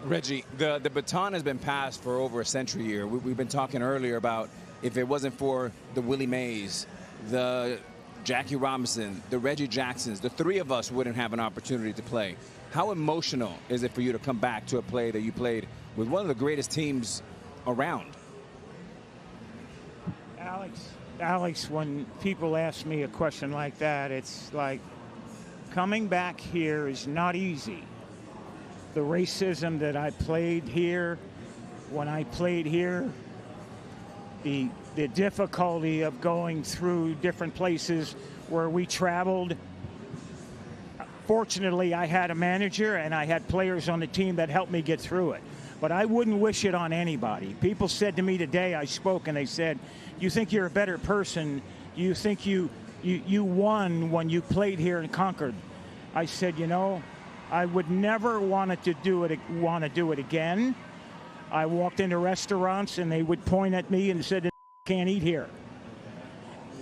Reggie, the baton has been passed for over a century here. We've been talking earlier about if it wasn't for the Willie Mays, the Jackie Robinson, the Reggie Jacksons, the three of us wouldn't have an opportunity to play. How emotional is it for you to come back to a play that you played with one of the greatest teams around? Alex, when people ask me a question like that, it's like coming back here is not easy. The racism that I played here, when I played here, the difficulty of going through different places where we traveled. Fortunately, I had a manager and I had players on the team that helped me get through it. But I wouldn't wish it on anybody. People said to me today, I spoke, and they said, you think you're a better person? You think you won when you played here in Concord? I said, you know, I would never want to do it again. I walked into restaurants and they would point at me and said, can't eat here.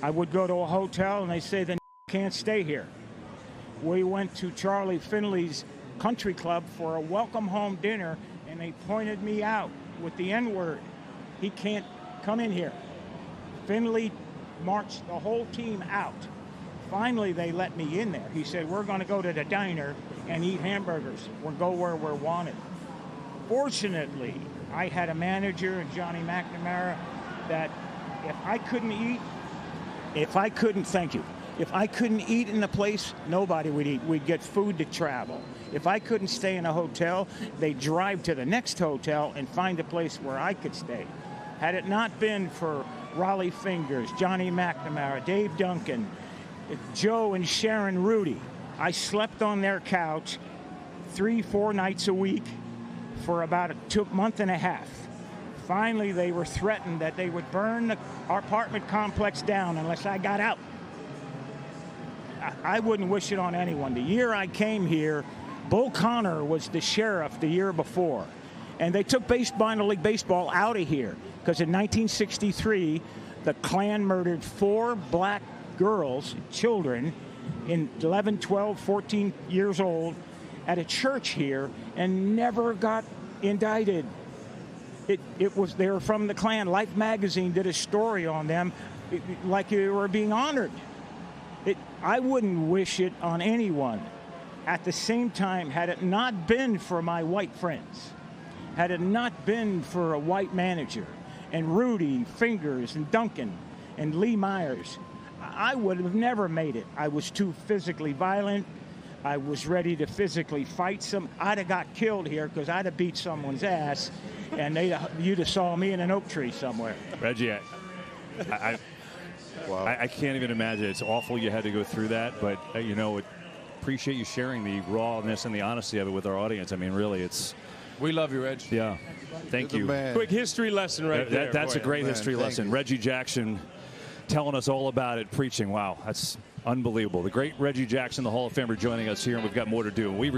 I would go to a hotel and they say, then can't stay here. We went to Charlie Finley's country club for a welcome home dinner and they pointed me out with the N-word. He can't come in here. Finley marched the whole team out. Finally, they let me in there. He said, we're going to go to the diner and eat hamburgers. We'll go where we're wanted. Fortunately, I had a manager, Johnny McNamara, that if I couldn't eat in the place, nobody would eat. We'd get food to travel. If I couldn't stay in a hotel, they'd drive to the next hotel and find a place where I could stay. Had it not been for Raleigh Fingers, Johnny McNamara, Dave Duncan, Joe and Sharon Rudy, I slept on their couch 3-4 nights a week for about a month and a half. Finally, they were threatened that they would burn our apartment complex down unless I got out. I wouldn't wish it on anyone. The year I came here, Bull Connor was the sheriff the year before. And they took minor league baseball out of here because in 1963, the Klan murdered 4 black girls, children, in 11, 12, 14 years old at a church here and never got indicted. They were from the Klan. Life magazine did a story on them like they were being honored. I wouldn't wish it on anyone. At the same time, had it not been for my white friends, had it not been for a white manager, and Rudy, Fingers, and Duncan, and Lee Myers, I would have never made it. I was too physically violent. I was ready to physically fight I'd have got killed here because I'd have beat someone's ass, and you'd have saw me in an oak tree somewhere. Reggie, I can't even imagine. It's awful you had to go through that, but you know, appreciate you sharing the rawness and the honesty of it with our audience. I mean, really, we love you, Reg. Yeah, thank you. Quick history lesson right there. That's a great history lesson. You. Reggie Jackson telling us all about it, preaching. Wow, that's unbelievable. The great Reggie Jackson, the Hall of Famer, joining us here, and we've got more to do. When we return.